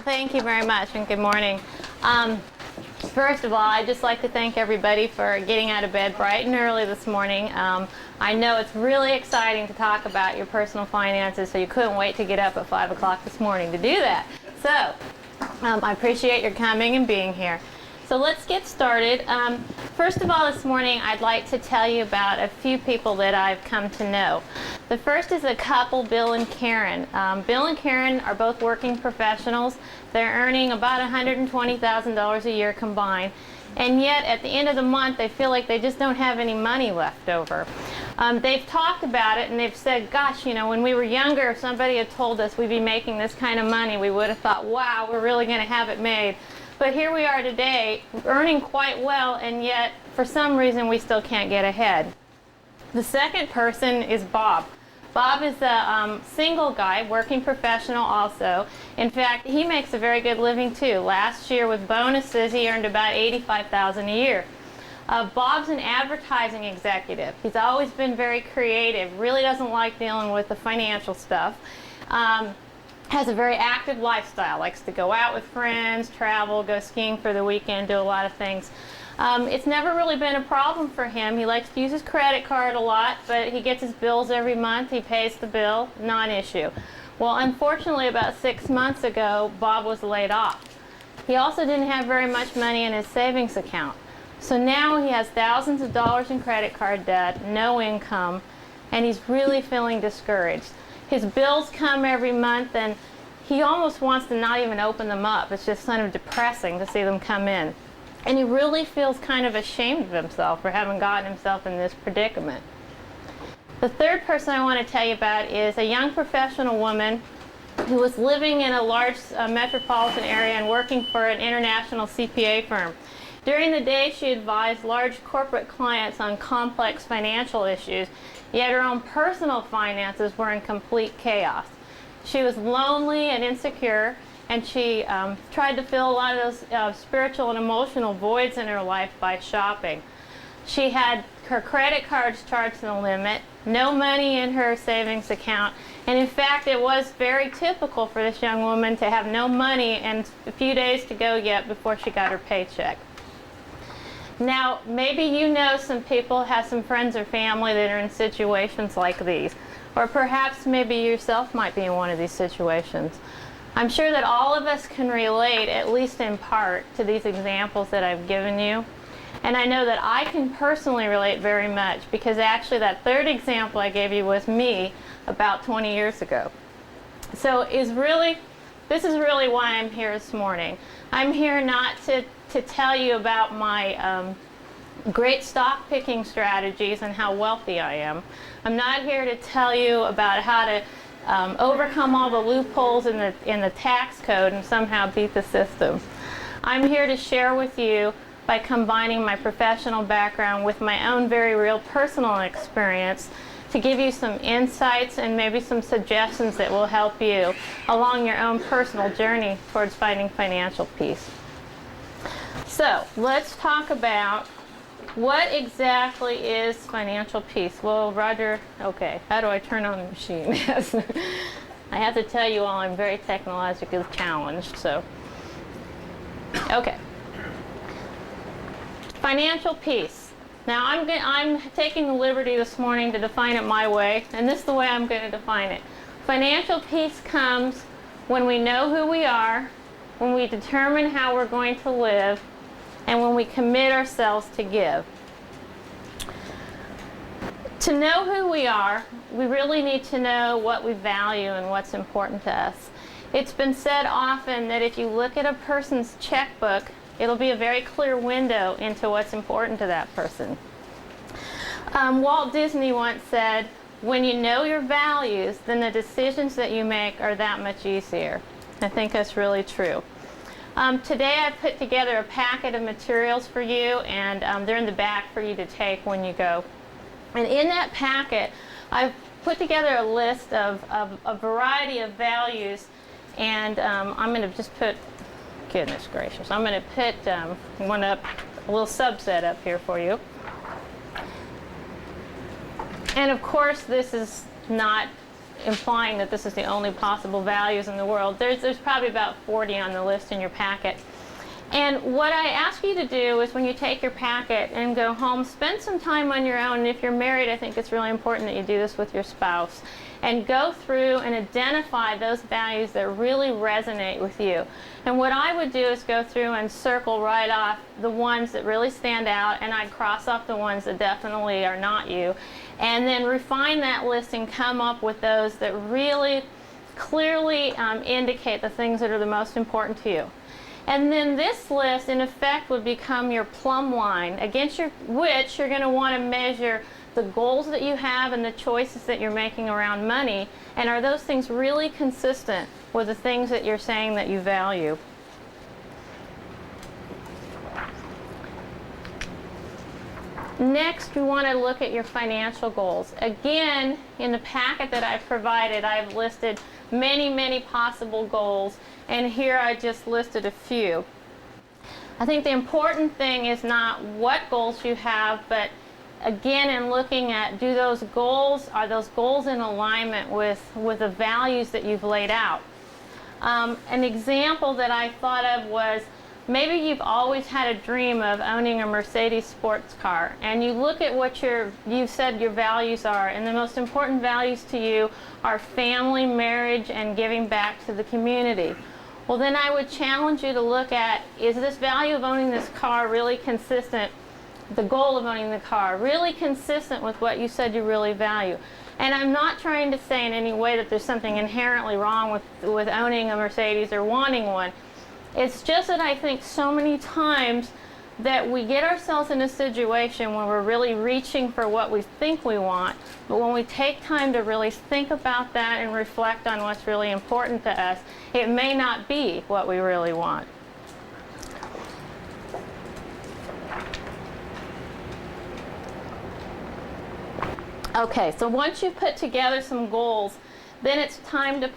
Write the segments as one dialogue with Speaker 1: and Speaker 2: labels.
Speaker 1: thank you very much, and good morning. First of all, I'd just like to thank everybody for getting out of bed bright and early this morning. I know it's really exciting to talk about your personal finances, so you couldn't wait to get up at 5 o'clock this morning to do that. So, I appreciate your coming and being here. So let's get started. First of all, this morning I'd like to tell you about a few people that I've come to know. The first is a couple, Bill and Karen. Bill and Karen are both working professionals. They're earning about $120,000 a year combined, and yet at the end of the month they feel like they just don't have any money left over. They've talked about it and they've said, gosh, you know, when we were younger, if somebody had told us we'd be making this kind of money, we would have thought, wow, we're really going to have it made. But here we are today, earning quite well, and yet for some reason we still can't get ahead. The second person is Bob. Bob is a single guy, working professional also. In fact, he makes a very good living too. Last year with bonuses, he earned about $85,000 a year. Bob's an advertising executive. He's always been very creative, really doesn't like dealing with the financial stuff. Has a very active lifestyle, likes to go out with friends, travel, go skiing for the weekend, do a lot of things. It's never really been a problem for him. He likes to use his credit card a lot, but he gets his bills every month. He pays the bill, non-issue. Well, unfortunately, about 6 months ago, Bob was laid off. He also didn't have very much money in his savings account. So now he has thousands of dollars in credit card debt, no income, and he's really feeling discouraged. His bills come every month, and he almost wants to not even open them up. It's just kind of depressing to see them come in. And he really feels kind of ashamed of himself for having gotten himself in this predicament. The third person I want to tell you about is a young professional woman who was living in a large metropolitan area and working for an international CPA firm. During the day, she advised large corporate clients on complex financial issues, yet her own personal finances were in complete chaos. She was lonely and insecure, and she tried to fill a lot of those spiritual and emotional voids in her life by shopping. She had her credit cards charged to the limit, no money in her savings account, and in fact it was very typical for this young woman to have no money and a few days to go yet before she got her paycheck. Now, maybe you know some people, have some friends or family that are in situations like these, or perhaps maybe yourself might be in one of these situations. I'm sure that all of us can relate, at least in part, to these examples that I've given you. And I know that I can personally relate very much, because actually that third example I gave you was me about 20 years ago. So this is really why I'm here this morning. I'm here not to tell you about my great stock picking strategies and how wealthy I am. I'm not here to tell you about how to overcome all the loopholes in the tax code and somehow beat the system. I'm here to share with you, by combining my professional background with my own very real personal experience, to give you some insights and maybe some suggestions that will help you along your own personal journey towards finding financial peace. So let's talk about what exactly is financial peace. Well, Roger, okay, how do I turn on the machine? I have to tell you all I'm very technologically challenged, so. Okay. Financial peace. Now I'm taking the liberty this morning to define it my way, and this is the way I'm going to define it. Financial peace comes when we know who we are, when we determine how we're going to live, and when we commit ourselves to give. To know who we are, we really need to know what we value and what's important to us. It's been said often that if you look at a person's checkbook, it'll be a very clear window into what's important to that person. Walt Disney once said, when you know your values, then the decisions that you make are that much easier. I think that's really true. Today I've put together a packet of materials for you, and they're in the back for you to take when you go. And in that packet, I've put together a list of a variety of values, and I'm going to just put, goodness gracious, I'm going to put one up, a little subset up here for you. And of course, this is not implying that this is the only possible values in the world. There's probably about 40 on the list in your packet. And what I ask you to do is when you take your packet and go home, spend some time on your own. And if you're married, I think it's really important that you do this with your spouse. And go through and identify those values that really resonate with you. And what I would do is go through and circle right off the ones that really stand out, and I'd cross off the ones that definitely are not you. And then refine that list and come up with those that really clearly indicate the things that are the most important to you. And then this list, in effect, would become your plumb line against which you're going to want to measure the goals that you have and the choices that you're making around money. And are those things really consistent with the things that you're saying that you value? Next, we want to look at your financial goals. Again, in the packet that I've provided, I've listed many, many possible goals, and here I just listed a few. I think the important thing is not what goals you have, but again, in looking at, are those goals in alignment with the values that you've laid out? An example that I thought of was, maybe you've always had a dream of owning a Mercedes sports car, and you look at what you've said your values are, and the most important values to you are family, marriage, and giving back to the community. Well, then I would challenge you to look at, is this value of owning this car really consistent, the goal of owning the car, really consistent with what you said you really value? And I'm not trying to say in any way that there's something inherently wrong with owning a Mercedes or wanting one. It's just that I think so many times that we get ourselves in a situation where we're really reaching for what we think we want, but when we take time to really think about that and reflect on what's really important to us, it may not be what we really want. Okay, so once you've put together some goals, then it's time to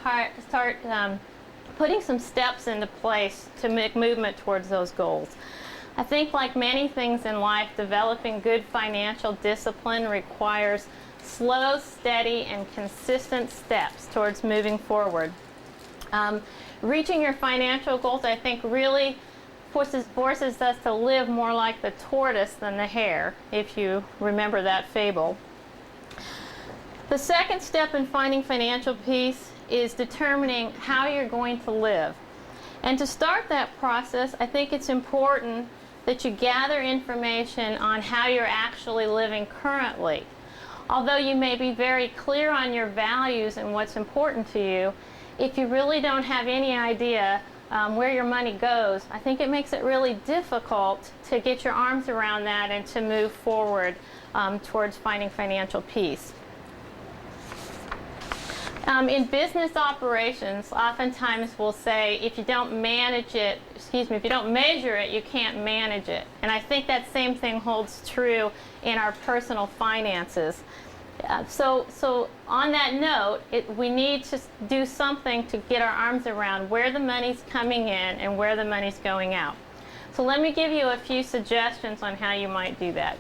Speaker 1: start putting some steps into place to make movement towards those goals. I think, like many things in life, developing good financial discipline requires slow, steady, and consistent steps towards moving forward. Reaching your financial goals, I think, really forces us to live more like the tortoise than the hare, if you remember that fable. The second step in finding financial peace is determining how you're going to live. And to start that process, I think it's important that you gather information on how you're actually living currently. Although you may be very clear on your values and what's important to you, if you really don't have any idea where your money goes, I think it makes it really difficult to get your arms around that and to move forward towards finding financial peace. In business operations, oftentimes we'll say, if you don't manage it, if you don't measure it, you can't manage it. And I think that same thing holds true in our personal finances. So on that note, we need to do something to get our arms around where the money's coming in and where the money's going out. So let me give you a few suggestions on how you might do that.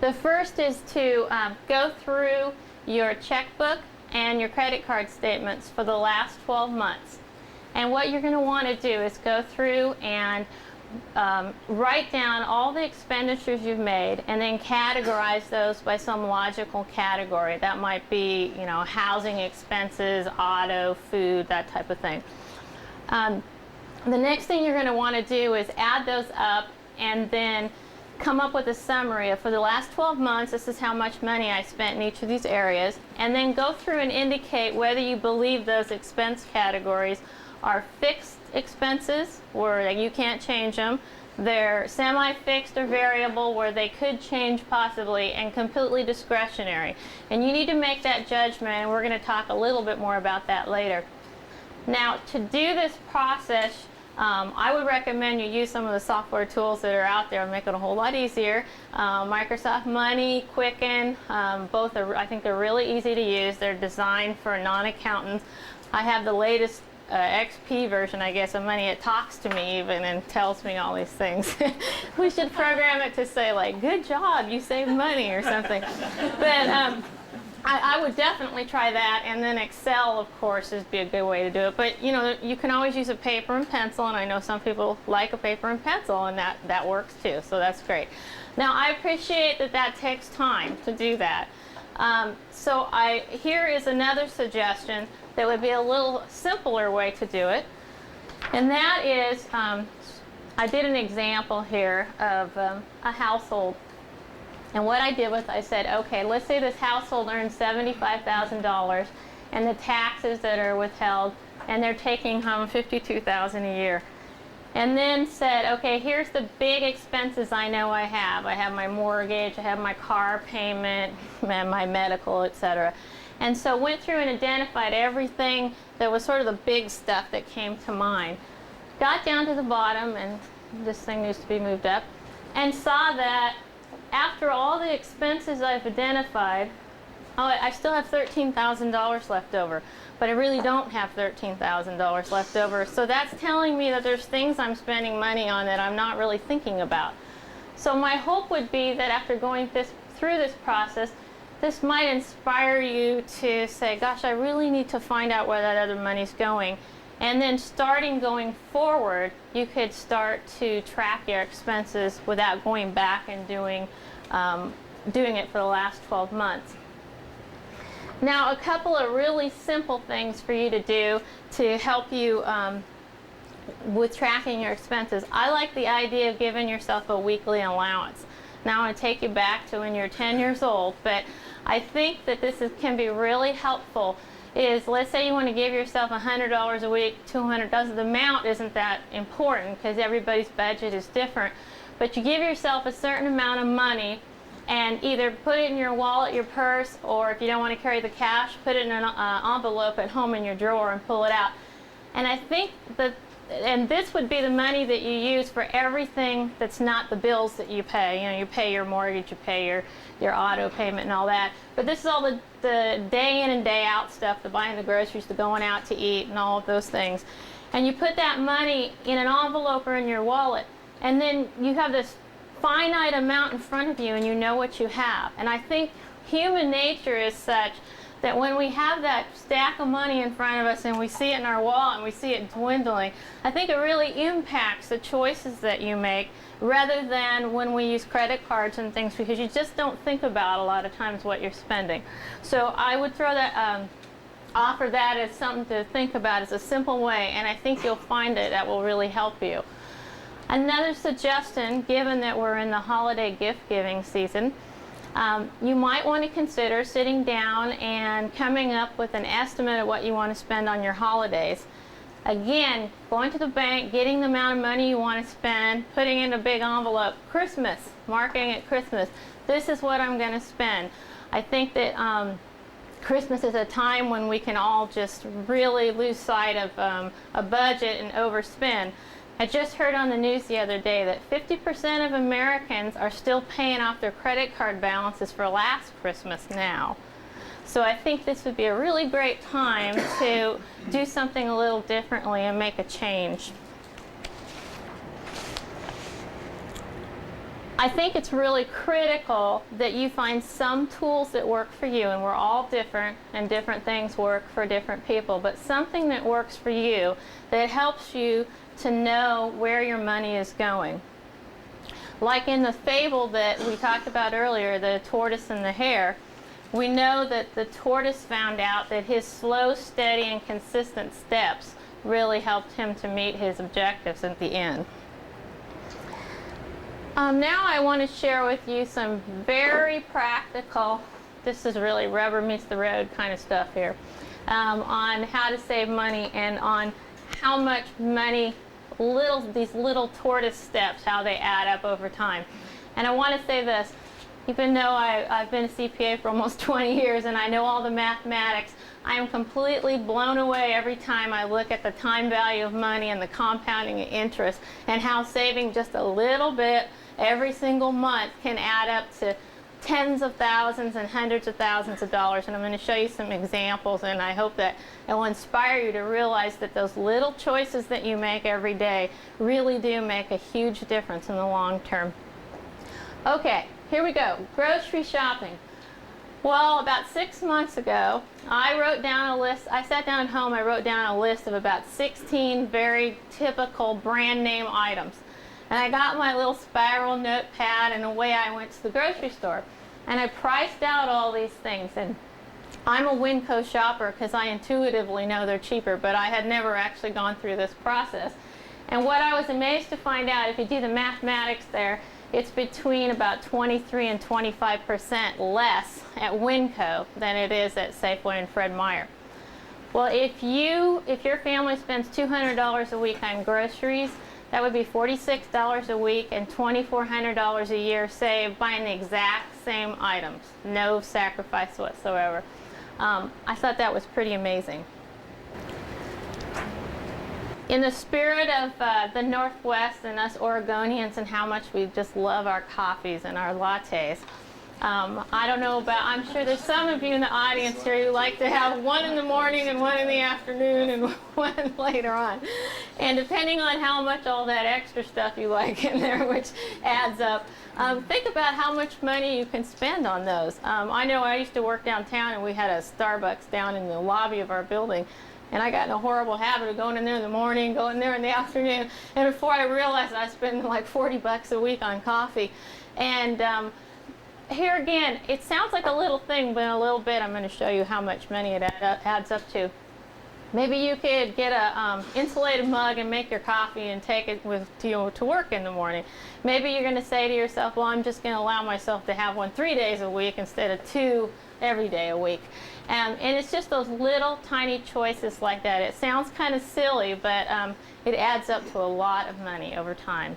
Speaker 1: The first is to go through your checkbook and your credit card statements for the last 12 months. And what you're going to want to do is go through and write down all the expenditures you've made and then categorize those by some logical category. That might be, housing expenses, auto, food, that type of thing. The next thing you're going to want to do is add those up and then come up with a summary of, for the last 12 months, this is how much money I spent in each of these areas, and then go through and indicate whether you believe those expense categories are fixed expenses, where you can't change them, they're semi-fixed or variable, where they could change possibly, and completely discretionary. And you need to make that judgment, and we're going to talk a little bit more about that later. Now, to do this process, I would recommend you use some of the software tools that are out there and make it a whole lot easier. Microsoft Money, Quicken, both I think they're really easy to use. They're designed for non-accountants. I have the latest XP version, I guess, of Money. It talks to me even and tells me all these things. We should program it to say, like, good job, you saved money or something. But I would definitely try that, and then Excel, of course, would be a good way to do it. But you know, you can always use a paper and pencil, and I know some people like a paper and pencil, and that works too. So that's great. Now I appreciate that that takes time to do that. So here is another suggestion that would be a little simpler way to do it, and that is I did an example here of a household. And what I did was I said, okay, let's say this household earns $75,000 and the taxes that are withheld, and they're taking home $52,000 a year. And then said, okay, here's the big expenses I know I have. I have my mortgage, I have my car payment, my medical, etc. And so went through and identified everything that was sort of the big stuff that came to mind. Got down to the bottom, and this thing needs to be moved up, and saw that after all the expenses I've identified, I still have $13,000 left over, but I really don't have $13,000 left over. So that's telling me that there's things I'm spending money on that I'm not really thinking about. So my hope would be that after going through this process, this might inspire you to say, gosh, I really need to find out where that other money's going. And then starting going forward, you could start to track your expenses without going back and doing it for the last 12 months. Now, a couple of really simple things for you to do to help you with tracking your expenses. I like the idea of giving yourself a weekly allowance. Now, I want to take you back to when you're 10 years old, but I think that this can be really helpful. Let's say you want to give yourself $100 a week, $200. The amount isn't that important because everybody's budget is different. But you give yourself a certain amount of money and either put it in your wallet, your purse, or if you don't want to carry the cash, put it in an envelope at home in your drawer and pull it out. And I think and this would be the money that you use for everything that's not the bills that you pay. You know, you pay your mortgage, you pay your auto payment and all that. But this is all the day in and day out stuff, the buying the groceries, the going out to eat and all of those things. And you put that money in an envelope or in your wallet. And then you have this finite amount in front of you and you know what you have. And I think human nature is such that when we have that stack of money in front of us and we see it in our wallet and we see it dwindling, I think it really impacts the choices that you make rather than when we use credit cards and things, because you just don't think about a lot of times what you're spending. So I would throw that, offer that as something to think about as a simple way, and I think you'll find that will really help you. Another suggestion, given that we're in the holiday gift giving season, you might want to consider sitting down and coming up with an estimate of what you want to spend on your holidays. Again, going to the bank, getting the amount of money you want to spend, putting in a big envelope. Christmas, marking it Christmas. This is what I'm going to spend. I think that Christmas is a time when we can all just really lose sight of a budget and overspend. I just heard on the news the other day that 50% of Americans are still paying off their credit card balances for last Christmas now. So I think this would be a really great time to do something a little differently and make a change. I think it's really critical that you find some tools that work for you, and we're all different and different things work for different people, but something that works for you that helps you to know where your money is going. Like in the fable that we talked about earlier, the tortoise and the hare, we know that the tortoise found out that his slow, steady, and consistent steps really helped him to meet his objectives at the end. Now I want to share with you some very practical, this is really rubber meets the road kind of stuff here, on how to save money and on how much money these little tortoise steps, how they add up over time. And I want to say this, even though I've been a CPA for almost 20 years and I know all the mathematics, I am completely blown away every time I look at the time value of money and the compounding of interest and how saving just a little bit every single month can add up to tens of thousands and hundreds of thousands of dollars. And I'm going to show you some examples, and I hope that it will inspire you to realize that those little choices that you make every day really do make a huge difference in the long term. Okay, here we go. Grocery shopping. Well, about 6 months ago, I wrote down a list. I sat down at home, I wrote down a list of about 16 very typical brand name items. And I got my little spiral notepad, and away I went to the grocery store. And I priced out all these things. And I'm a Winco shopper because I intuitively know they're cheaper, but I had never actually gone through this process. And what I was amazed to find out, if you do the mathematics there, it's between about 23 and 25% less at Winco than it is at Safeway and Fred Meyer. Well, if your family spends $200 a week on groceries, that would be $46 a week and $2,400 a year saved buying the exact same items. No sacrifice whatsoever. I thought that was pretty amazing. In the spirit of the Northwest and us Oregonians and how much we just love our coffees and our lattes, I don't know about, I'm sure there's some of you in the audience here who like to have one in the morning and one in the afternoon and one later on. And depending on how much all that extra stuff you like in there, which adds up, think about how much money you can spend on those. I know I used to work downtown, and we had a Starbucks down in the lobby of our building. And I got in a horrible habit of going in there in the morning, going there in the afternoon, and before I realized I spent like 40 bucks a week on coffee. And here again, it sounds like a little thing, but in a little bit I'm going to show you how much money it adds up to. Maybe you could get a insulated mug and make your coffee and take it with you to work in the morning. Maybe you're going to say to yourself, well, I'm just going to allow myself to have one 3 days a week instead of 2 every day a week. And it's just those little tiny choices like that. It sounds kind of silly, but it adds up to a lot of money over time.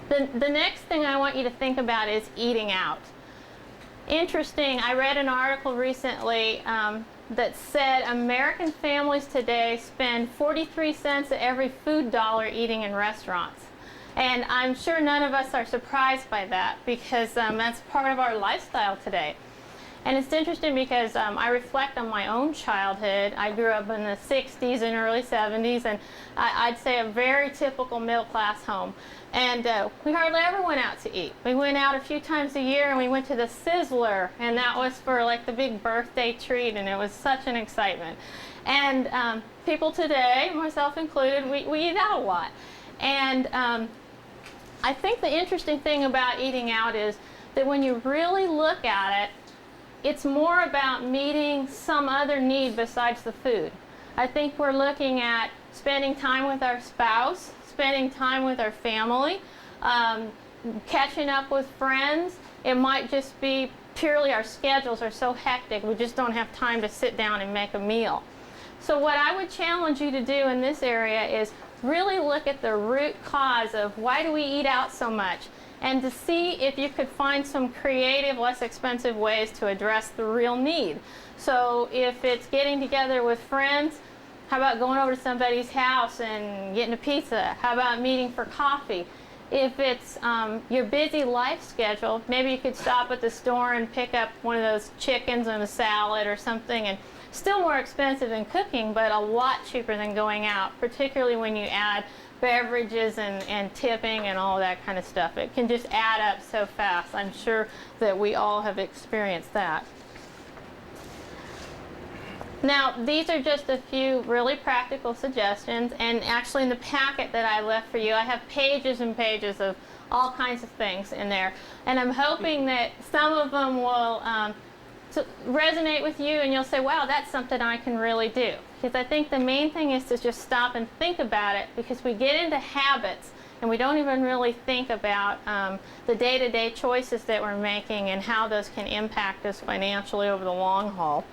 Speaker 1: The next thing I want you to think about is eating out. Interesting, I read an article recently that said American families today spend 43 cents of every food dollar eating in restaurants. And I'm sure none of us are surprised by that, because that's part of our lifestyle today. And it's interesting because I reflect on my own childhood. I grew up in the 60s and early 70s, and I'd say a very typical middle-class home. And we hardly ever went out to eat. We went out a few times a year, and we went to the Sizzler, and that was for like the big birthday treat, and it was such an excitement. And people today, myself included, we eat out a lot. And I think the interesting thing about eating out is that when you really look at it, it's more about meeting some other need besides the food. I think we're looking at spending time with our spouse, spending time with our family, catching up with friends. It might just be purely our schedules are so hectic, we just don't have time to sit down and make a meal. So what I would challenge you to do in this area is really look at the root cause of why do we eat out so much, and to see if you could find some creative, less expensive ways to address the real need. So if it's getting together with friends, how about going over to somebody's house and getting a pizza? How about meeting for coffee? If it's your busy life schedule, maybe you could stop at the store and pick up one of those chickens and a salad or something, and still more expensive than cooking, but a lot cheaper than going out, particularly when you add beverages and tipping and all that kind of stuff. It can just add up so fast. I'm sure that we all have experienced that. Now, these are just a few really practical suggestions, and actually in the packet that I left for you, I have pages and pages of all kinds of things in there, and I'm hoping that some of them will resonate with you, and you'll say, wow, that's something I can really do. Because I think the main thing is to just stop and think about it, because we get into habits and we don't even really think about the day-to-day choices that we're making and how those can impact us financially over the long haul.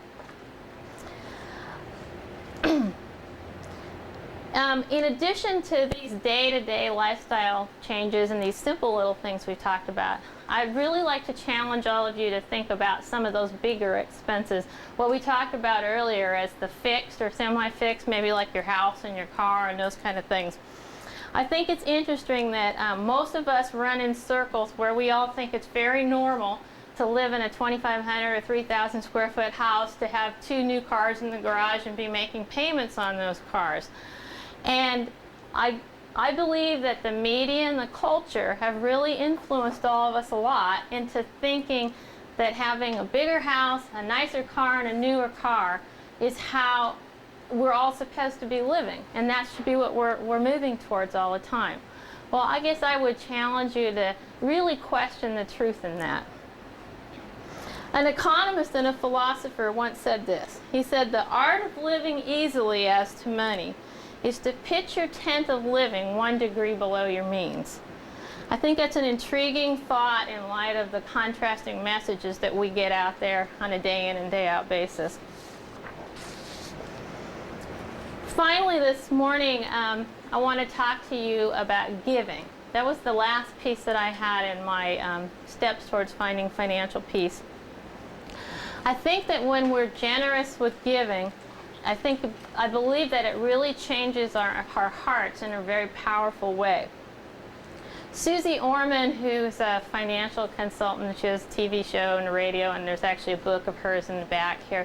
Speaker 1: In addition to these day-to-day lifestyle changes and these simple little things we talked about, I'd really like to challenge all of you to think about some of those bigger expenses. What we talked about earlier as the fixed or semi-fixed, maybe like your house and your car and those kind of things. I think it's interesting that most of us run in circles where we all think it's very normal to live in a 2,500 or 3,000 square foot house, to have 2 new cars in the garage and be making payments on those cars. And I believe that the media and the culture have really influenced all of us a lot into thinking that having a bigger house, a nicer car, and a newer car is how we're all supposed to be living, and that should be what we're moving towards all the time. Well, I guess I would challenge you to really question the truth in that. An economist and a philosopher once said this. He said, "The art of living easily as to money is to pitch your tent of living 1 degree below your means." I think that's an intriguing thought in light of the contrasting messages that we get out there on a day in and day out basis. Finally, this morning, I want to talk to you about giving. That was the last piece that I had in my steps towards finding financial peace. I think that when we're generous with giving, I believe that it really changes our hearts in a very powerful way. Susie Orman, who's a financial consultant, she has a TV show and a radio, and there's actually a book of hers in the back here.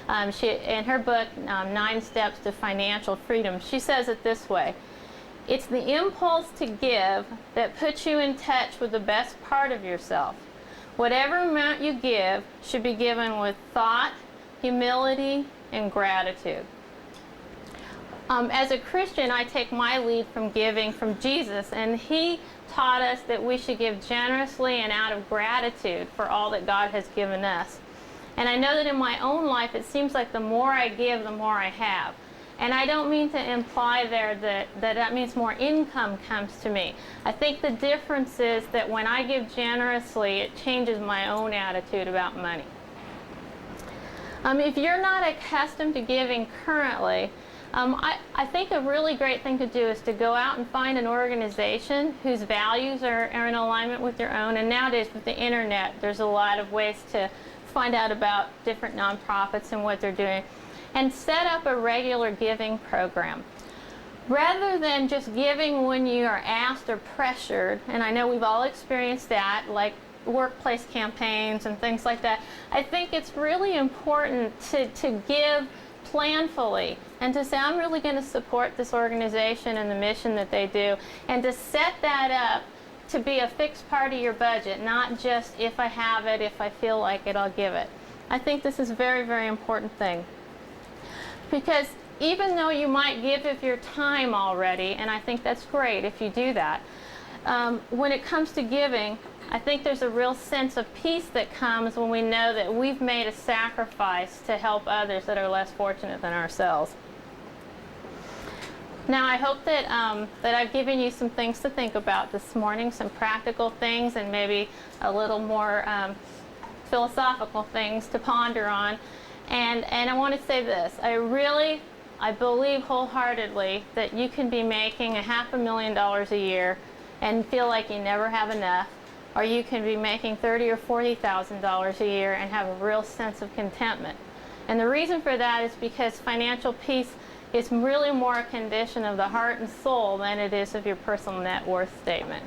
Speaker 1: In her book, 9 Steps to Financial Freedom, she says it this way: "It's the impulse to give that puts you in touch with the best part of yourself. Whatever amount you give should be given with thought, humility, and gratitude." As a Christian, I take my lead from giving from Jesus, and he taught us that we should give generously and out of gratitude for all that God has given us. And I know that in my own life, it seems like the more I give, the more I have. And I don't mean to imply there that means more income comes to me. I think the difference is that when I give generously, it changes my own attitude about money. If you're not accustomed to giving currently, I think a really great thing to do is to go out and find an organization whose values are in alignment with your own. And nowadays with the internet, there's a lot of ways to find out about different nonprofits and what they're doing, and set up a regular giving program. Rather than just giving when you are asked or pressured, and I know we've all experienced that, like workplace campaigns and things like that, I think it's really important to give planfully and to say, I'm really going to support this organization and the mission that they do, and to set that up to be a fixed part of your budget, not just if I have it, if I feel like it, I'll give it. I think this is a very, very important thing. Because even though you might give of your time already, and I think that's great if you do that, when it comes to giving, I think there's a real sense of peace that comes when we know that we've made a sacrifice to help others that are less fortunate than ourselves. Now, I hope that I've given you some things to think about this morning, some practical things, and maybe a little more philosophical things to ponder on. And I want to say this: I believe wholeheartedly that you can be making $500,000 a year and feel like you never have enough, or you can be making $30,000 or $40,000 a year and have a real sense of contentment. And the reason for that is because financial peace is really more a condition of the heart and soul than it is of your personal net worth statement.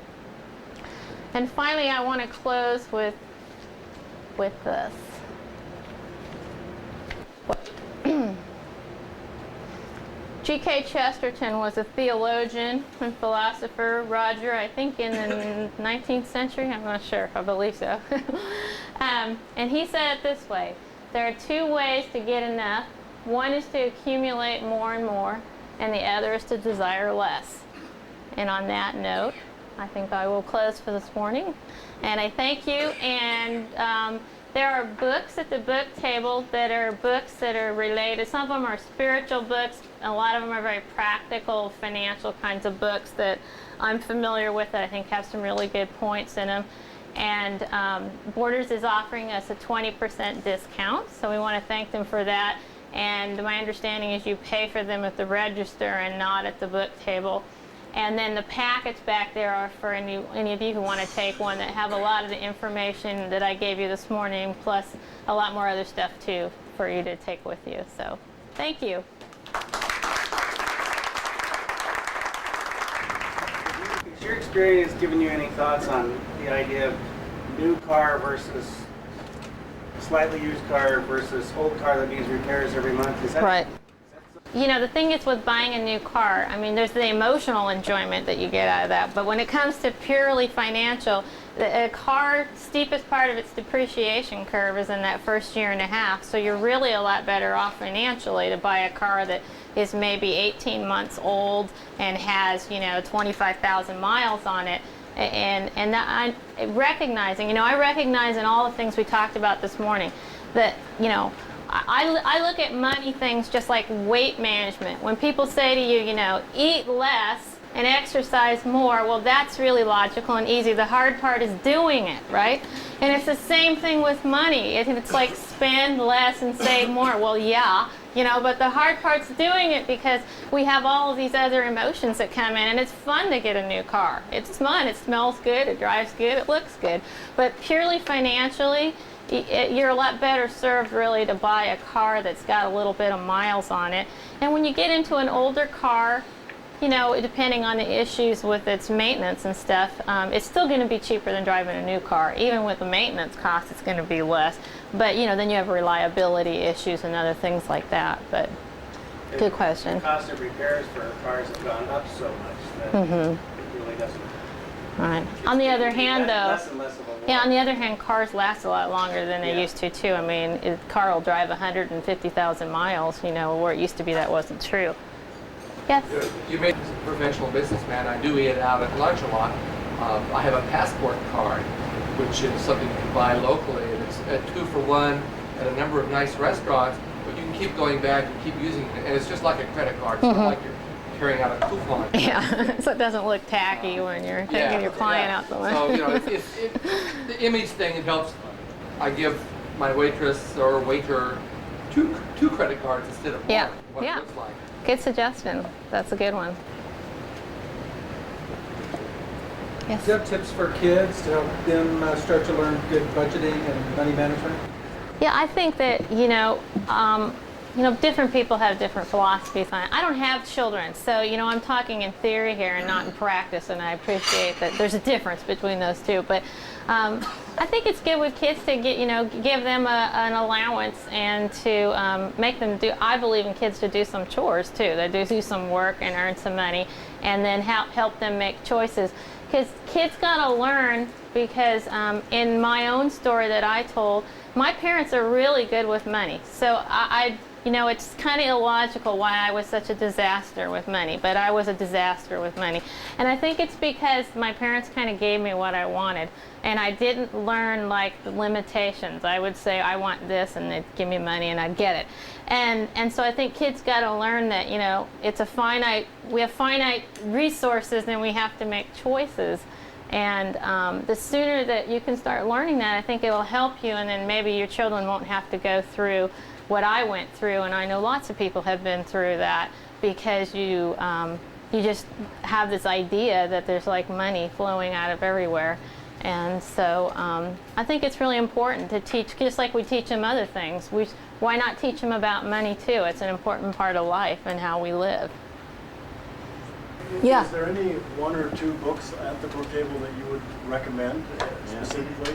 Speaker 1: And finally, I want to close with this. G.K. Chesterton was a theologian and philosopher, Roger, I think in the 19th century, I'm not sure, I believe so. And he said it this way: there are 2 ways to get enough. One is to accumulate more and more, and the other is to desire less. And on that note, I think I will close for this morning. And I thank you. And there are books at the book table that are books that are related. Some of them are spiritual books. A lot of them are very practical, financial kinds of books that I'm familiar with that I think have some really good points in them. And Borders is offering us a 20% discount, so we want to thank them for that. And my understanding is you pay for them at the register and not at the book table. And then the packets back there are for any of you who want to take one, that have a lot of the information that I gave you this morning, plus a lot more other stuff too for you to take with you. So thank you.
Speaker 2: Has your experience given you any thoughts on the idea of new car versus slightly used car versus old car that needs repairs every month? Is that
Speaker 1: right? You know, the thing is with buying a new car, I mean, there's the emotional enjoyment that you get out of that, but when it comes to purely financial, a car, steepest part of its depreciation curve is in that first year and a half, so you're really a lot better off financially to buy a car that is maybe 18 months old and has, 25,000 miles on it. And that recognizing, I recognize in all the things we talked about this morning that, I look at money things just like weight management. When people say to you, eat less and exercise more, well, that's really logical and easy. The hard part is doing it, right? And it's the same thing with money. It's like spend less and save more. Well, yeah, but the hard part's doing it, because we have all of these other emotions that come in, and it's fun to get a new car. It's fun. It smells good. It drives good. It looks good. But purely financially, you're a lot better served really to buy a car that's got a little bit of miles on it. And when you get into an older car, depending on the issues with its maintenance and stuff, it's still going to be cheaper than driving a new car. Even with the maintenance cost, it's going to be less. But, then you have reliability issues and other things like that. But good question.
Speaker 2: The cost of repairs for cars have gone up so much that it really doesn't.
Speaker 1: Right. On the other hand, though,
Speaker 2: less and less of a war.
Speaker 1: on the other hand, cars last a lot longer than they used to, too. I mean, a car will drive 150,000 miles, where it used to be that wasn't true. Yes?
Speaker 3: You made as a professional businessman. I do eat out at lunch a lot. I have a passport card, which is something you can buy locally, and it's a 2-for-1 at a number of nice restaurants, but you can keep going back and keep using it, and it's just like a credit card. It's not like you're carrying out a coupon.
Speaker 1: Yeah, so it doesn't look tacky when you're taking your client out the window.
Speaker 3: So, if the image thing, it helps. I give my waitress or waiter two credit cards instead of one, what it looks like.
Speaker 1: Good suggestion. That's a good one. Yes.
Speaker 4: Do you have tips for kids to help them start to learn good budgeting and money management?
Speaker 1: Yeah, I think that, different people have different philosophies on it. I don't have children, so, I'm talking in theory here and not in practice, and I appreciate that there's a difference between those two. But I think it's good with kids to give them an allowance and to make them do. I believe in kids to do some chores too. They do some work and earn some money, and then help them make choices. Because kids gotta learn. Because in my own story that I told, my parents are really good with money. So it's kind of illogical why I was such a disaster with money, but I was a disaster with money. And I think it's because my parents kind of gave me what I wanted, and I didn't learn the limitations. I would say, I want this, and they'd give me money, and I'd get it. And so I think kids got to learn that, we have finite resources, and we have to make choices. And the sooner that you can start learning that, I think it will help you, and then maybe your children won't have to go through what I went through, and I know lots of people have been through that, because you just have this idea that there's money flowing out of everywhere. And so I think it's really important to teach, just like we teach them other things. Why not teach them about money too? It's an important part of life and how we live. Yeah.
Speaker 5: Is there any one or two books at the book table that you would recommend specifically?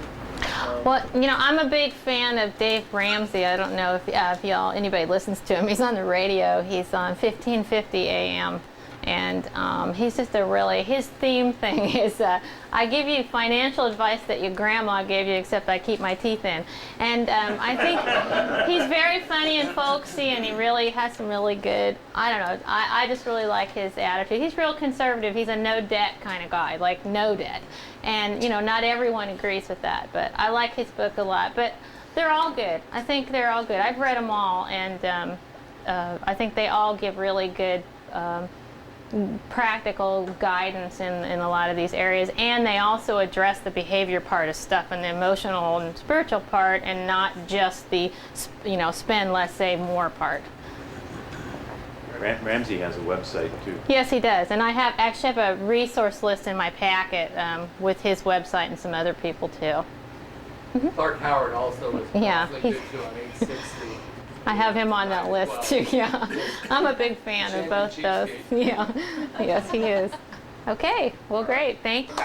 Speaker 1: Well, I'm a big fan of Dave Ramsey. I don't know if anybody listens to him. He's on the radio. He's on 1550 AM. And he's just his theme thing is, I give you financial advice that your grandma gave you, except I keep my teeth in. And I think he's very funny and folksy, and he really has some really good, I just really like his attitude. He's real conservative. He's a no debt kind of guy, no debt. And, not everyone agrees with that, but I like his book a lot. But they're all good. I think they're all good. I've read them all, and I think they all give really good practical guidance in a lot of these areas, and they also address the behavior part of stuff and the emotional and spiritual part, and not just the spend less, save more part.
Speaker 6: Ramsey has a website too.
Speaker 1: Yes, he does, and I actually have a resource list in my packet with his website and some other people too.
Speaker 3: Clark Howard also is
Speaker 1: he's
Speaker 3: good too on 860.
Speaker 1: I have him on that list too, yeah. I'm a big fan of both those. Yeah, yes, he is. Okay, well, great. Thank you.